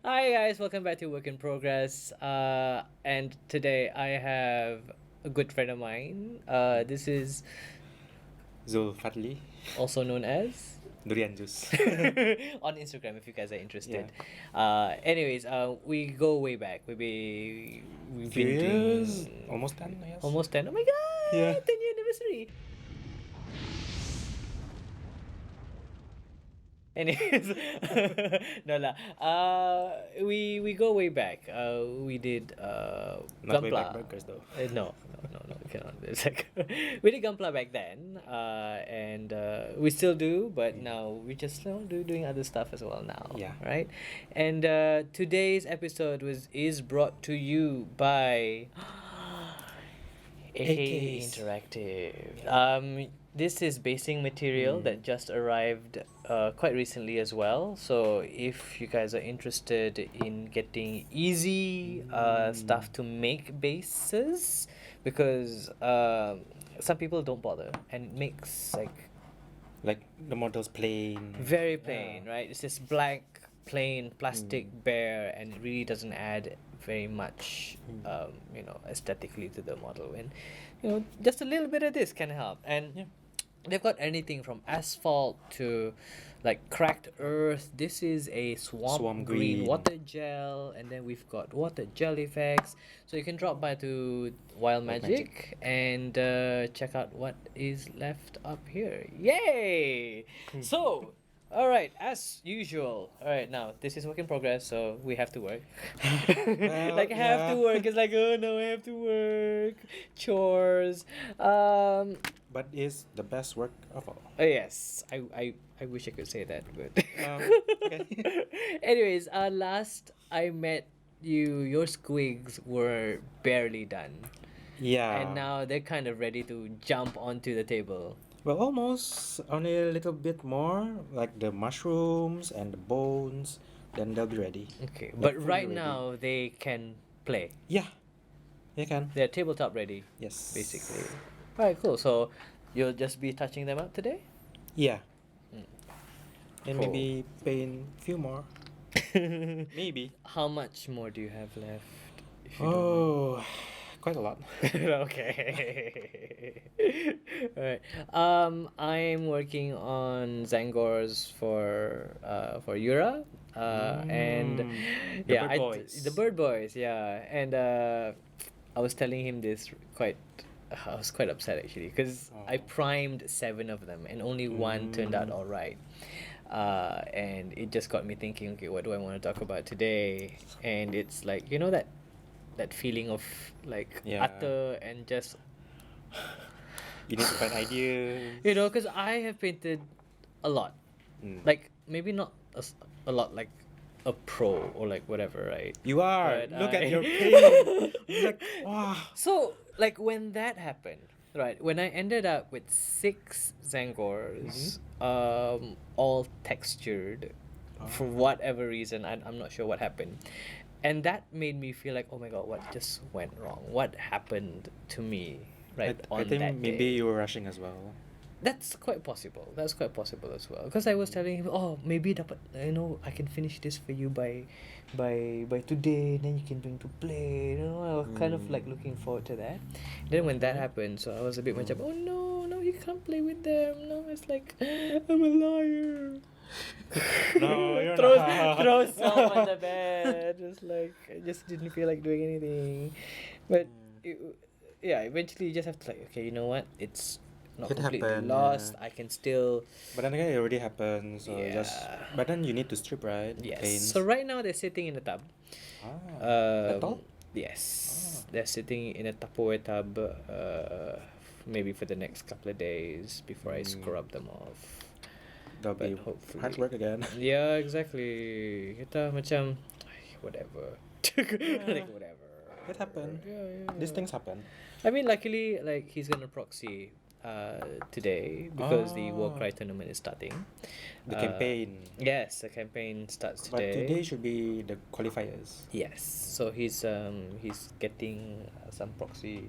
Hi guys, welcome back to Work in Progress. And today I have a good friend of mine. This is Zulfadli, also known as durian juice. on Instagram if you guys are interested. Yeah. We go way back. We've Few been years, doing almost 10, I guess. almost 10. Oh my Yeah. god, 10-year anniversary. Anyways, no lah. We go way back. We did Not way back Gampla. burgers though. No, we cannot. It's like we did Gampla back then, and we still do, but now we just doing other stuff as well now. Yeah. Right, and today's episode is brought to you by AK AKs. Interactive. This is basing material Mm. that just arrived quite recently as well. So if you guys are interested in getting easy stuff to make bases, because some people don't bother and it makes Like the model's plain. very plain, right? It's just black, plain, plastic, Mm. bare, and it really doesn't add very much, aesthetically to the model. And just a little bit of this can help. And Yeah. they've got anything from asphalt to like cracked earth. This is a swamp green Green. water gel, and then we've got water gel effects. So you can drop by to Wild Wild Magic and check out what is left up here. Yay! So, all right, as usual. All right, now this is work in progress, so we have to work. Like have to yeah. work. It's like, oh no, I have to work. Chores. But is the best work of all. Yes, I wish I could say that, but Okay. anyways, last I met you, your squigs were barely done, Yeah. and now they're kind of ready to jump onto the table. Well, almost only a little bit more, like the mushrooms and the bones, then they'll be ready. Okay, Like but fully right ready. now they can play. Yeah, you can. They're tabletop ready, Yes. basically. All right, cool. So you'll just be touching them up today. Yeah. Mm. And Cool. maybe paint few more. Maybe. How much more do you have left? If you don't mind? Oh, quite a lot. Okay. Alright. I'm working on Zangors for Yura. And The yeah, Bird Boys. the Bird Boys, yeah. And I was telling him this quite. I was quite upset actually because I Oh. primed 7 of them and only one turned out all right. And it just got me thinking, okay, what do I want to talk about today? And it's like, that feeling of like Yeah. utter and just You need to find ideas. because I have painted a lot, Mm. like maybe not a lot like a pro or like whatever, right? You are. But Look at I- your paint. You're like, wow. So like when that happened, right? When I ended up with 6 Zangors, all textured, for whatever reason, I'm not sure what happened, and that made me feel like, oh my god, what just went wrong? What happened to me? Right I on think that maybe day. you were rushing as well. That's quite possible. That's quite possible as well. Because I was telling him, oh, maybe dapat, I can finish this for you by today. Then you can bring to play. I was kind of like looking forward to that. Then when that happened, so I was a bit much oh no, you can't play with them. No, it's like I'm a liar. No, you're throw not. throw some on the bed. Just like I just didn't feel like doing anything, but yeah, eventually you just have to like, okay, you know what? It's not It completely happened, lost. yeah. I can still But then again, it already happened. So just. Yeah. But then you need to strip, right? yes. Paints. So right now they're sitting in a tub. At all? Yes, they're sitting in a Tupperware tub. Maybe for the next couple of days before I scrub them off. That'll But be hopefully. hard work again. Yeah, exactly. Kita macam whatever. Like whatever. It happened. Yeah. These things happen. I mean, luckily, like he's gonna proxy today because the Warcry tournament is starting. The campaign. Yes, the campaign starts But today. today should be the qualifiers. Yes, so he's getting some proxy.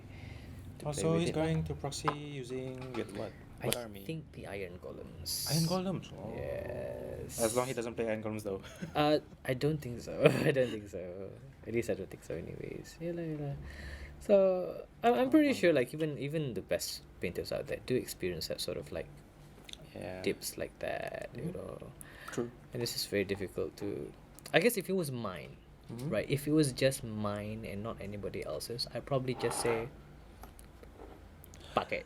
To play Also, with he's it lah. going to proxy using with what? What I army? think the Iron Golems. Iron Golems. Oh. Yes. As long he doesn't play Iron Golems though. I don't think so. I don't think so. At least I don't think so. Anyways, yeah, yeah. So I'm pretty sure like even the best painters out there do experience that sort of like Yeah. dips like that, you know. True. And this is very difficult to. I guess if it was mine, Mhm. right? If it was just mine and not anybody else's, I'd probably just say, "Fuck it.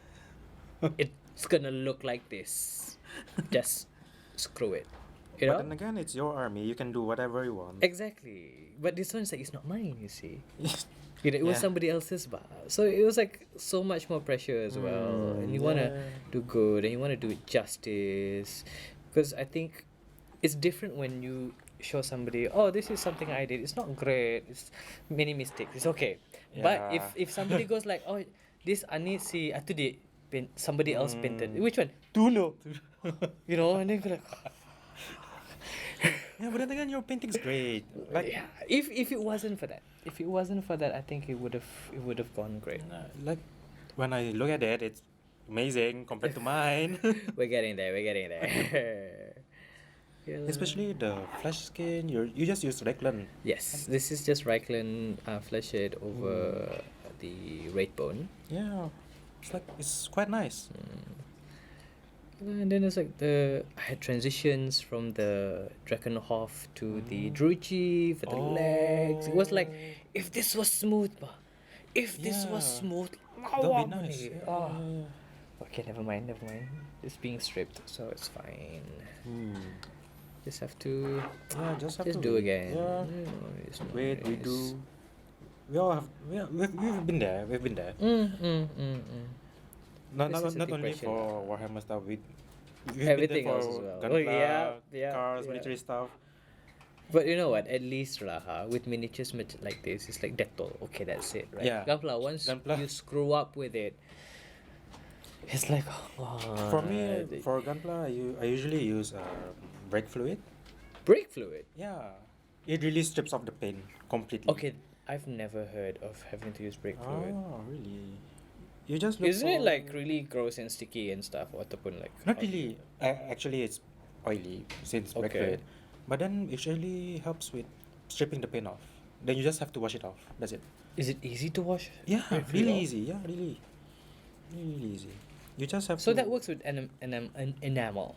It's gonna look like this. Just screw it." You But know? then again, it's your army. You can do whatever you want. Exactly. But this one's like it's not mine. You see. You know, it was Yeah. somebody else's bar. So it was like so much more pressure as well. And you wanna Yeah. do good and you wanna do it justice. Because I think it's different when you show somebody, oh, this is something I did. It's not great. It's many mistakes. It's okay. But Yeah. if somebody goes like, oh, this ani si atu di somebody else painted. Mm. Which one? Tuno. You know, and then you're like, Yeah, but then again, your painting's great. Like, yeah. If it wasn't for that, I think it would have gone great. like when I look at it, it's amazing compared to mine. We're getting there. Yeah. Especially the flesh skin. You just use Reclan. Yes, this is just Reichland flesh shade over the red bone. Yeah, it's quite nice. And then it's like I had transitions from the Drakenhof to the Druchi for the legs. It was like, if this was smooth, if this was Yeah. smooth, That'd be nice. oh. Okay, never mind. It's being stripped, so it's fine. Just have to Yeah, just have to do wait. again. Yeah. It's not Wait, we nice. do. We all have. We've been there. We've been there. Not This is a big only question. for Warhammer stuff. We've Everything been there else for as well. Gunpla, Yeah, cars, yeah. military stuff. But you know what? At least with miniatures like this, it's like Dettol. Okay, that's it, right? Yeah. Gunpla, once Gunpla. you screw up with it, it's like For me, for Gunpla, I usually use brake fluid. brake fluid. Yeah, it really strips off the paint completely. Okay, I've never heard of having to use brake fluid. Oh, really? You just look Isn't it for- like really gross and sticky and stuff? Ataupun like Not really. Actually, it's oily since brake Okay. fluid. But then it really helps with stripping the paint off. Then you just have to wash it off. That's it. Is it easy to wash? Yeah, brake fluid really off? easy. Yeah, really easy. You just have So to. that works with enamel.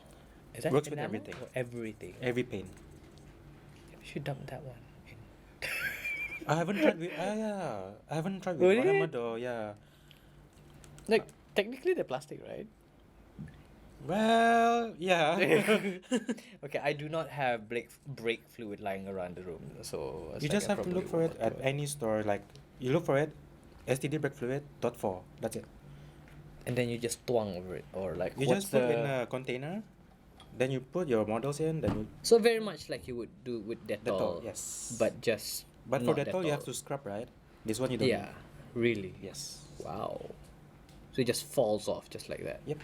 Is that Works with enamel everything. or everything? Every paint. We should dump that one. I haven't tried with. Yeah, I haven't tried with Really? Warhammer though. Yeah. Like technically they're plastic, right? Well, yeah. Okay, I do not have brake fluid lying around the room, so it's You like just I have to probably look for it won't at do any store. Like you look for it, STD brake fluid .4. That's it. And then you just twang over it, or like You what's just put the... in a container, then you put your models in, then you So very much like you would do with Dettol, Dettol. Yes. but just But for not Dettol, you have to scrub, right? This one you don't. Yeah, really. Need. Yes. Wow. So it just falls off just like that. Yep.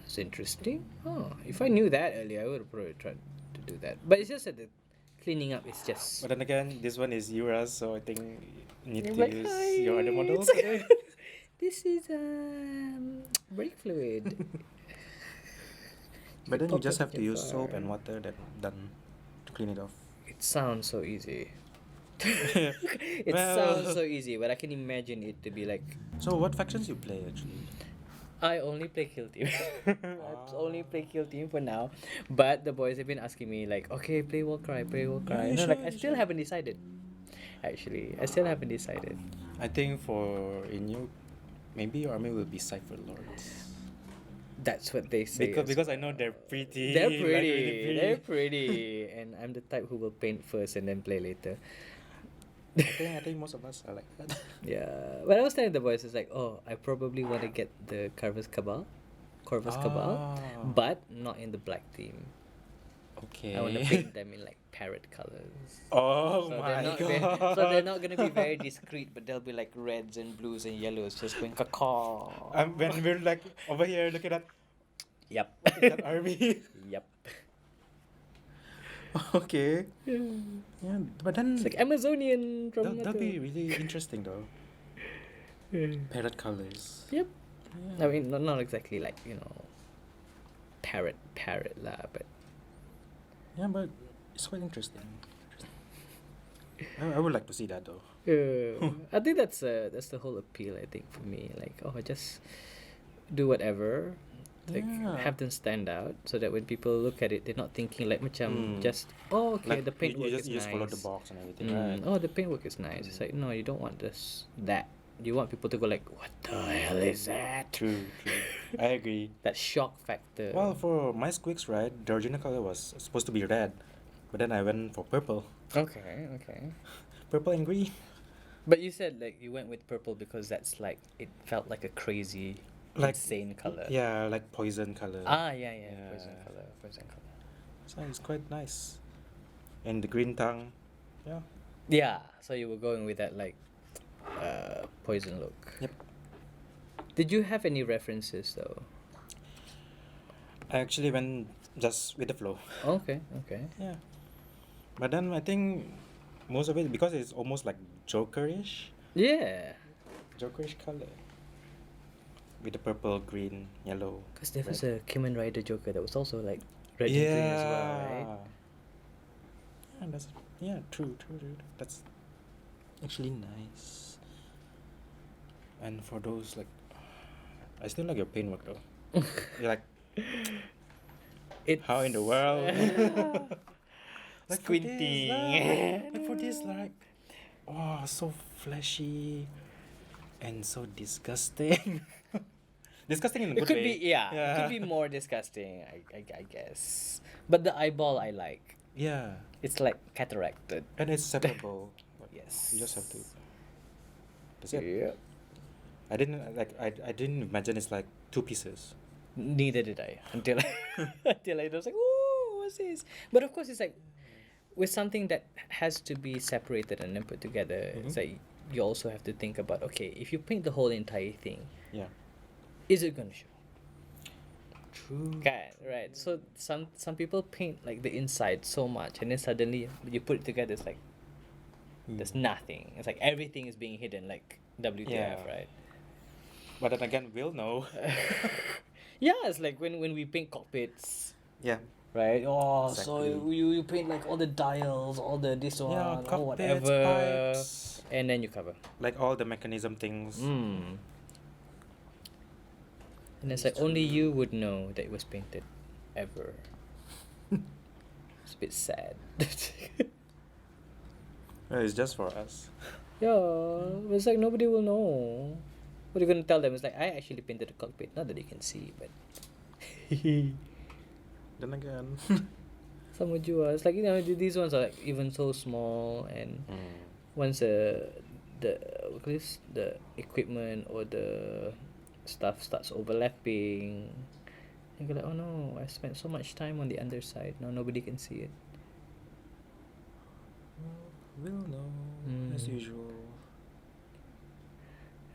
That's interesting. Oh, if I knew that earlier, I would have probably tried to do that. But it's just that the cleaning up is just... But then again, this one is Euras, so I think you need to Like, use "Hi, your other models. This is brake fluid. But then you just have to Popping use soap fire. and water done to clean it off. It sounds so easy. It Well- sounds so easy, but I can imagine it to be like, So what factions you play actually? I only play Kill Team. I only play Kill Team for now. But the boys have been asking me like, okay, play Warcry. Yeah, And you I'm like, should, I you still should. haven't decided. Actually, I still haven't decided. I think in you, maybe your army will be Cypher Lords. That's what they say. Because I know they're pretty. They're like, pretty. really They're pretty. And I'm the type who will paint first and then play later. I think most of us are like that. Yeah, but I was telling the boys, it's like, oh, I probably want to get the Corvus Cabal, Ah. but not in the black theme. Okay. I want to paint them in like parrot colors. Oh So my they're not god. so they're not gonna be very discreet, but they'll be like reds and blues and yellows, just going caw. When we're like over here looking at Yep. what is that army. Yep. Okay. Yeah, but then It's like Amazonian from that'll be Nato. really interesting though. Parrot colors. Yep. I mean, not exactly like, you know, parrot lah, but Yeah, but it's quite interesting. I would like to see that though. I think that's the whole appeal. I think for me, like, oh, just do whatever, like Yeah. have them stand out, so that when people look at it, they're not thinking like macam Mm. just, oh, okay, Like the paintwork is you just follow the nice. box and everything, right? Oh, the paintwork is nice. It's like, no, you don't want that. You want people to go like, what the hell is that? True. I agree. That shock factor. Well, for my squeaks, right, the original color was supposed to be red, but then I went for purple. Okay. Purple and green. But you said like you went with purple because that's like it felt like a crazy, Like- insane color. Yeah, like poison color. Yeah. Yeah. Poison color. So it's quite nice. And the green tongue, yeah. Yeah. So you were going with that like, poison look. Yep. Did you have any references though? I actually went just with the flow. Okay. Yeah. But then I think most of it, because it's almost like Jokerish color. With the purple, green, yellow. Because there was red. a Kamen Rider Joker that was also like red and green as well, right? Yeah, true. That's actually nice. And for those like, I still like your paintwork though. You're like, how in the world? Like for this, Squinting. like for this, like, oh, so fleshy and so disgusting. Disgusting in a It good could way. be it could be more disgusting, I guess. But the eyeball I like. Yeah, It's like cataracted. and it's separable. But Yes. you just have to. That's it. Yeah. I didn't imagine it's like two pieces. Neither did I until until I was like, oh, what's this? But of course, it's like with something that has to be separated and then put together. It's like you also have to think about, okay, if you paint the whole entire thing, Yeah. is it gonna show? True. Okay, right. So some people paint like the inside so much, and then suddenly you put it together, it's like there's nothing. It's like everything is being hidden, like WTF, Yeah. right? But then again, we'll know. Yeah, it's like when we paint cockpits, Yeah. right? Oh, so Exactly. you paint like all the dials, all the this one, Yeah, or cockpits, whatever, pipes, and then you cover. like all the mechanism things. And it's like only you would know that it was painted, ever. It's a bit sad. It's just for us. Yeah, it's like nobody will know. What are you gonna tell them? It's like I actually painted the cockpit, not that you can see, but Then again. some would you it's like, you know, these ones are like even so small, and once the the equipment or the stuff starts overlapping, you go like, oh no, I spent so much time on the underside, now nobody can see it. We'll know as usual.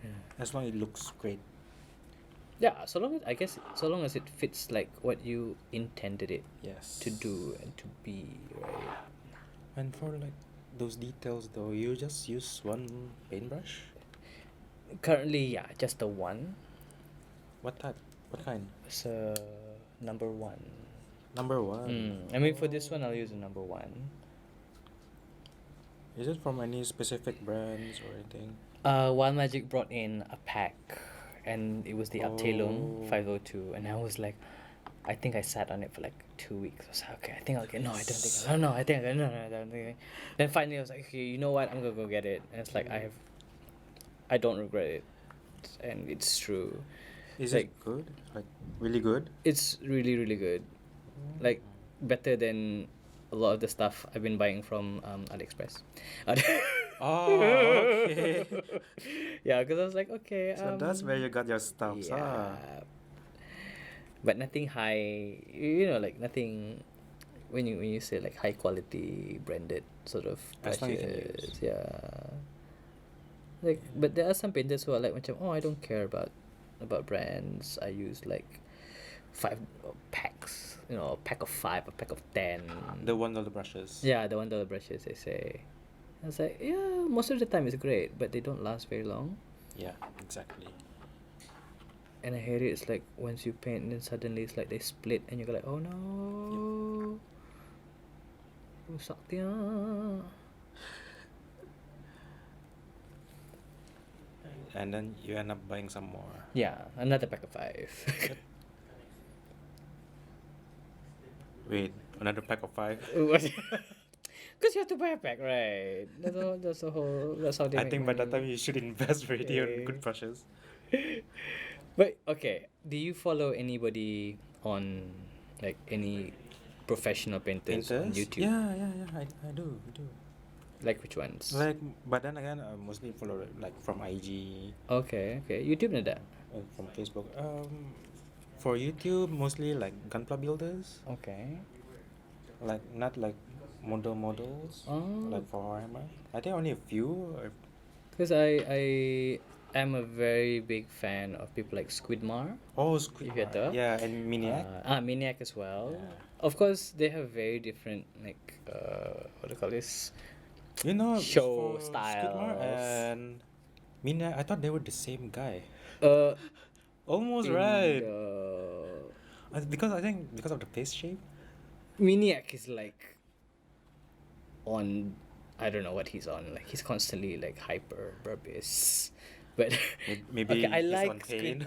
Yeah. As long as it looks great. Yeah, so long as it fits like what you intended it Yes. to do and to be, right? And for like those details though, you just use one paintbrush? Currently, yeah, just the one. What type? What kind? It's number one. Number one. I mean, for this one, I'll use a number one. Is it from any specific brands or anything? Wild Magic brought in a pack, and it was the Abteilung 502, and I was like, I think I sat on it for like 2 weeks. I was like, okay, I think I'll get. No, I don't think. No, I think I don't think. Then finally, I was like, okay, you know what? I'm gonna go get it. And it's like I don't regret it, and it's true. Is Like- it good? Like really good? It's really really good, like better than a lot of the stuff I've been buying from AliExpress. Oh, okay. Yeah, because I was like, okay. So that's where you got your stuff. Yeah. But nothing high, you know, like nothing. When you say like high quality branded sort of As long as you can brushes, use. yeah. Like, but there are some painters who are like, macam, oh, I don't care about brands. I use like 5 packs, you know, a pack of 5, a pack of 10. The $1 brushes. Yeah, the $1 brushes, they say. I was like, yeah, most of the time it's great, but they don't last very long. Yeah, exactly. and I hate it. It's like once you paint, and then suddenly it's like they split, and you're like, oh no, rusak dia. And then you end up buying some more. Yeah, another pack of 5. Wait, another pack of 5? Because you have to buy a pack, right? That's the whole. That's how they I make think by that time money. you should invest already on good Okay. brushes. But okay, do you follow anybody on like any professional painters on Painters? YouTube? Yeah, I do. Like which ones? Like, but then again, I mostly follow like from IG, Okay, YouTube na that. from Facebook. For YouTube, mostly like gunpla builders. Okay. Like not like models. Oh, Like for Warhammer. I think only a few. because I am a very big fan of people like Squidmar. Oh, You Squid. get that? Yeah, and Miniac. Maniac as well. Yeah. Of course, they have very different like what do you call this? You know, Show for Squidmar styles. and Miniac, I thought they were the same guy. Almost In right. the Because I think because of the face shape. Maniac is like on, I don't know what he's on. Like he's constantly like hyper burbis. But Maybe okay, I he's like on pain.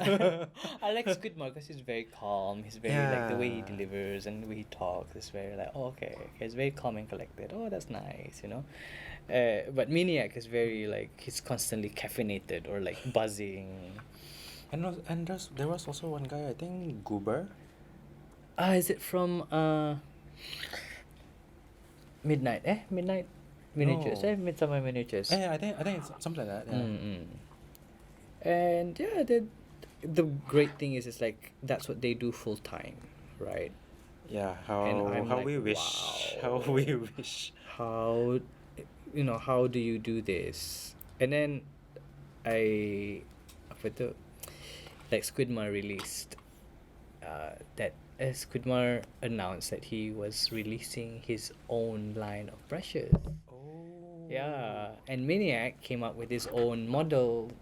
I like Squidmar because he's very calm. He's very like the way he Yeah. delivers and the way he talks is very like, oh, okay, it's very calm and collected. Oh, that's nice, you know. But Maniac is very like he's constantly caffeinated or like buzzing. And there was also one guy, I think Goober. Is it from Midnight? Midnight Miniatures. No. Midsummer Miniatures. I think it's something like that. Yeah. Mm-mm. And yeah, the great thing is, it's like that's what they do full time, right? Yeah. And How I'm how like, we wish. How wow. we wish. How, how do you do this? And then apa tu, like Squidmar released that Squidmar announced that he was releasing his own line of brushes. Oh. Yeah, and Maniac came up with his own model.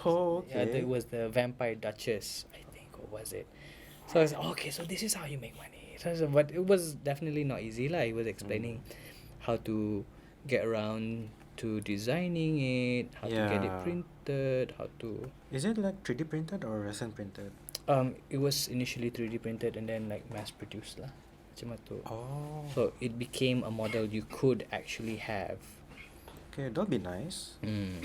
Oh, Yeah, okay. it was the Vampire Duchess, I think, or was it? So I was like, okay, so this is how you make money. But it was definitely not easy, lah. He was explaining how to get around to designing it, how to get it Yeah. printed, how to. Is it like 3D printed or resin printed? It was initially 3D printed and then like mass produced lah, macam tu. Oh. So it became a model you could actually have. Okay, that'll be nice. Mm.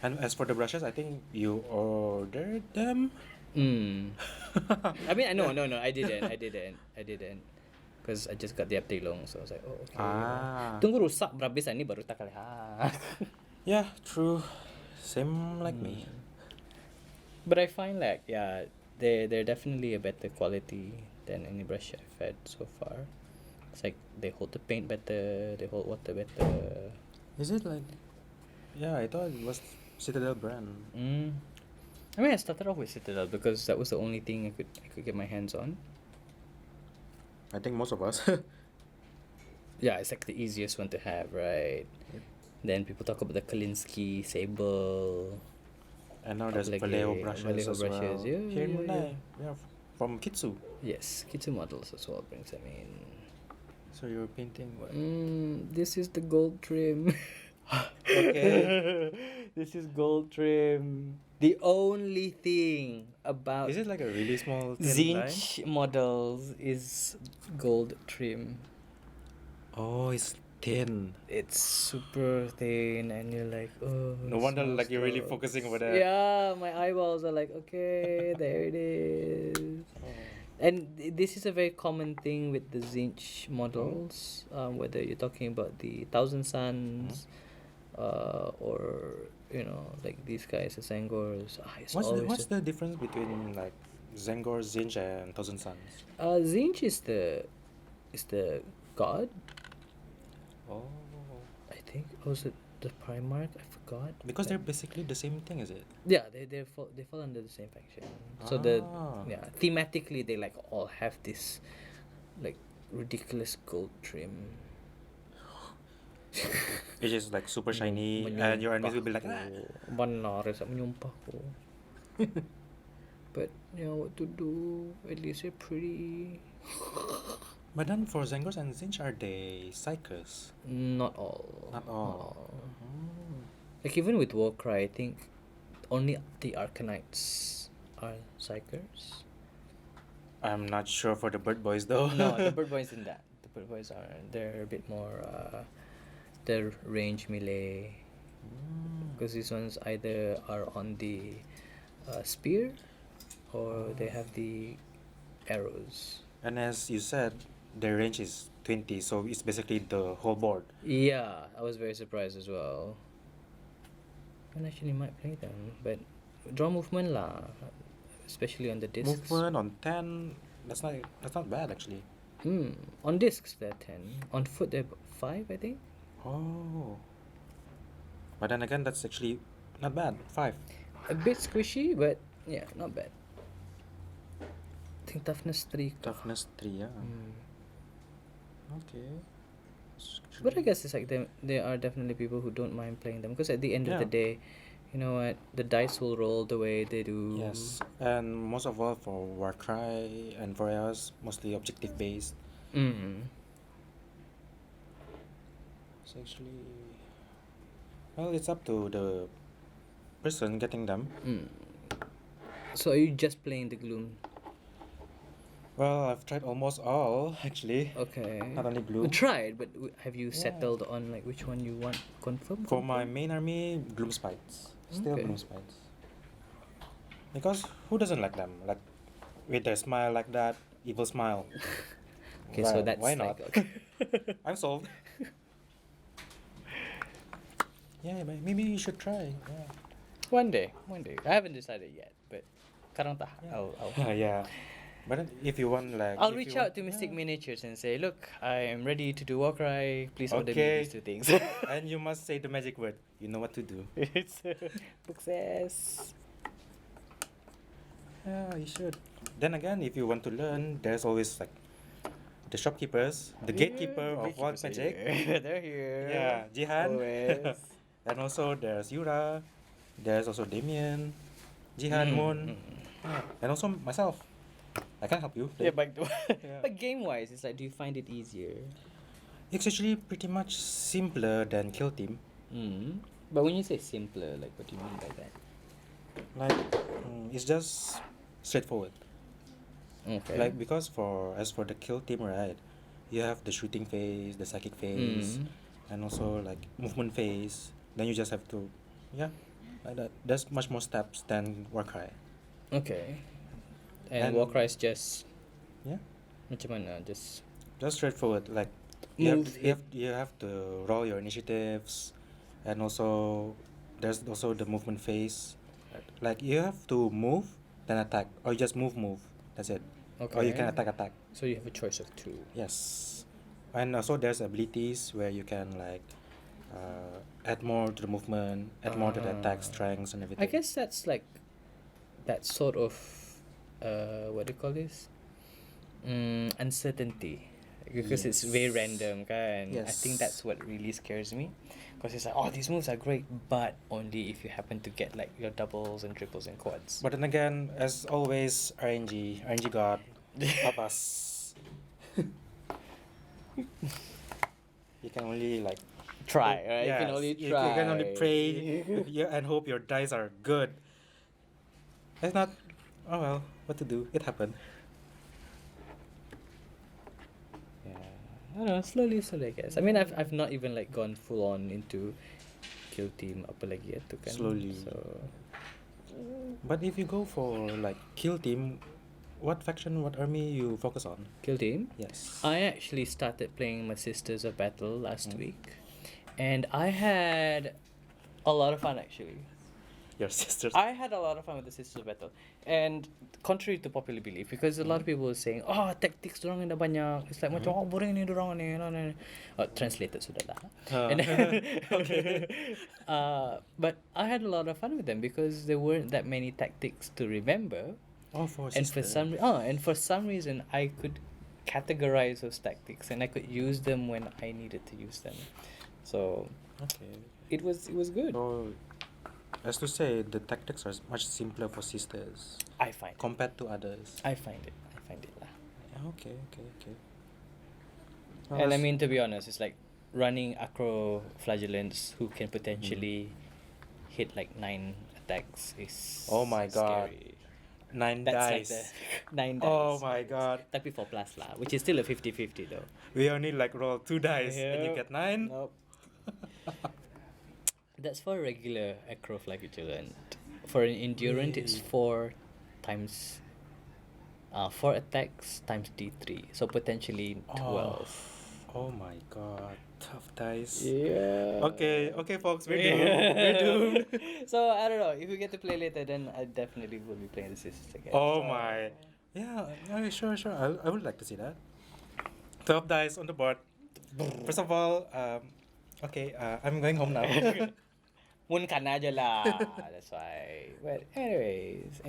And as for the brushes, I think you ordered them. I mean, no, I didn't. Because I just got the update so I was like, oh, okay. Ah. Tunggu rusak berabisan ni baru tak lihat. Yeah, true. Same like me. But I find like, yeah, they're definitely a better quality than any brush I've had so far. It's like they hold the paint better, they hold water better. Is it like? Yeah, I thought it was Citadel brand. I mean, I started off with Citadel because that was the only thing I could get my hands on. I think most of us. Yeah, it's like the easiest one to have, right? Yep. Then people talk about the Kalinsky Sable. And now there's Apalagi Vallejo brushes Vallejo as brushes, well. yeah, Here in yeah, Brunei, yeah, from Kitsu. Yes, Kitsu models as well brings them in. So you're painting what? This is the gold trim. Okay. This is gold trim. The only thing about Is it like a really small thin line? Zinch models is gold trim. Oh, it's thin. It's super thin, and you're like, oh. No wonder, small like, you're really strokes. focusing over there. Yeah, my eyeballs are like, okay, there it is. And this is a very common thing with the Zinch models, whether you're talking about the Thousand Suns, or like these guys, the Zangors. What's the difference between like Zengor, Zinch, and Thousand Suns? Zinch is the god, Oh, I think. Or was it the Primarch? I forgot. because they're basically the same thing, is it? Yeah, they fall under the same faction. So thematically they like all have this like ridiculous gold trim. Which is like super shiny, and your enemies will be like, "Ah." Benar, menyumpahku. But you know what to do. At least they're pretty. But then for Zengors and Zinch, are they psychers? Not all. Not all. Oh. Like even with Warcry, I think only the Arcanites are psychers. I'm not sure for the Bird Boys though. No, the Bird Boys in that. The Bird Boys are they're a bit more. Their range melee. Because these ones either are on the spear, or they have the arrows. And as you said, their range is 20, so it's basically the whole board. Yeah, I was very surprised as well. I actually might play them, but draw movement lah, especially on the discs. Movement on 10, that's not bad actually. On discs they're 10. On foot they're 5, I think. Oh. But then again, that's actually not bad. 5. A bit squishy, but yeah, not bad. I think toughness 3. Toughness 3, yeah. Okay. But I guess it's like there are definitely people who don't mind playing them, because at the end of the day, you know what, the dice will roll the way they do. Yes, and most of all for Warcry and for us, mostly objective based. It's actually, well, it's up to the person getting them. So are you just playing the Gloom? Well, I've tried almost all actually. Okay. Not only You Gloom. tried, but have you settled on like which one you want? Confirm? For my main army, Gloom Spites. Still Okay. Gloom Spites. Because who doesn't like them? Like with their smile like that, evil smile. Okay, so Well, that's why like, not? okay. I'm sold. Yeah, but maybe you should try. Yeah. One day. I haven't decided yet, but karang tah. Yeah. I'll Yeah. But then if you want like I'll if reach you out want- to Mystic yeah. Miniatures and say, look, I am ready to do Warcry. Please order me Okay. these 2 things. And you must say the magic word. You know what to do. It's success. Yeah, you should. Then again, if you want to learn, there's always like the shopkeepers, the gatekeeper of Wild Gatekeepers are Magic. here. They're here. Yeah, Jihan. Always. And also there's Yura. There's also Damien, Jihan, Moon, yeah. And also myself. I can help you. Yeah, but Yeah. but game wise, it's like, do you find it easier? It's actually pretty much simpler than Kill Team. But when you say simpler, like, what do you mean by that? Like, it's just straightforward. Okay. Like because as for the Kill Team, right, you have the shooting phase, the psychic phase, and also like movement phase. Then you just have to, like that. There's much more steps than Warcry. Okay. And And- Warcry is just Yeah, macam mana? Just just straightforward. Like Move you have to roll your initiatives, and also there's also the movement phase. Like you have to move, then attack, or you just move. That's it. Or you can attack. So you have a choice of 2. Yes, and also there's abilities where you can like add more to the movement, add more to the attack strengths and everything. I guess that's like that sort of what do you call this? Uncertainty. Because it's very Yes. random, kan? I think Yes. that's what really scares me. Because it's like, oh, these moves are great, but only if you happen to get like your doubles and triples and quads. But then again, as always, RNG God, help us. You can only like Try, right? You can yes, only you try. can only pray and hope your dice are good. If not, oh well, what to do? It happened. Yeah. I don't know, slowly, I guess. I mean, I've not even like gone full on into Kill Team apalagi ito kan. Slowly. So But if you go for like Kill Team, what faction, what army you focus on? Kill Team. Yes. I actually started playing my Sisters of Battle last week, and I had a lot of fun actually. Your sisters. I had a lot of fun with the Sisters of Battle, and contrary to popular belief, because a lot of people were saying, oh, tactics dorang dah banyak. It's like macam, oh, boring ni dorang ni. Translated sudah lah. And but I had a lot of fun with them because there weren't that many tactics to remember. Oh, for And for some reason I could categorize those tactics and I could use them when I needed to use them. So Okay. it was good. So As to say, the tactics are much simpler for sisters I find it. compared to others. I find it. I find it lah. Okay, okay, okay. And I mean, to be honest, it's like running acro flagellants who can potentially hit like 9 attacks is Oh my God. scary. 9 That's dice. like the 9 dice. Oh my God. Tapi 4 plus lah, which is still a 50-50 though. We only like roll 2 dice and you Yep. get 9. Nope. That's for regular acro flagellant. For an endurance, it's Really? 4 times 4 attacks times D3, so potentially 12. Oh my God. Tough dice. Yeah. Okay, okay, folks, we're doomed. We're doomed. So I don't know. If we get to play later, then I definitely will be playing the sisters again. Oh So- my. Yeah, sure, sure. I would like to see that. 12 dice on the board. First of all, okay, I'm going home now. Munkan aja lah. That's why. But anyways,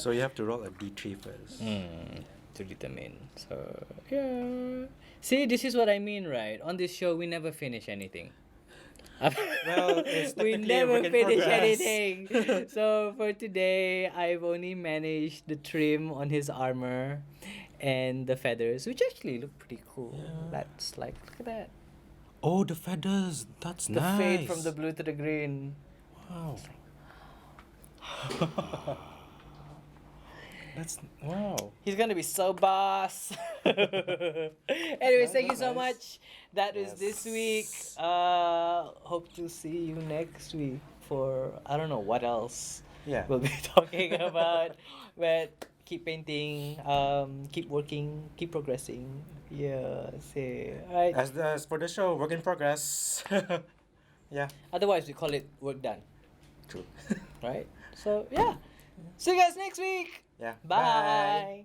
So you have to roll a d3 first. to determine. So yeah. See, this is what I mean, right? On this show, we never finish anything. Well, it's we technically a never work in finish progress. anything. So for today, I've only managed the trim on his armor and the feathers, which actually look pretty cool. Yeah. That's like, look at that. Oh, the feathers. That's The nice. fade from the blue to the green. Wow. That's wow. He's gonna be so boss. Anyways, thank you so Nice. much. That is this week. Yes. Hope to see you next week for I don't know what else Yeah. we'll be talking about. But keep painting, keep working, keep progressing. Yeah, say alright. As for the show, work in progress. Yeah. Otherwise we call it work done. True. Right? So yeah. See you guys next week. Yeah. Bye.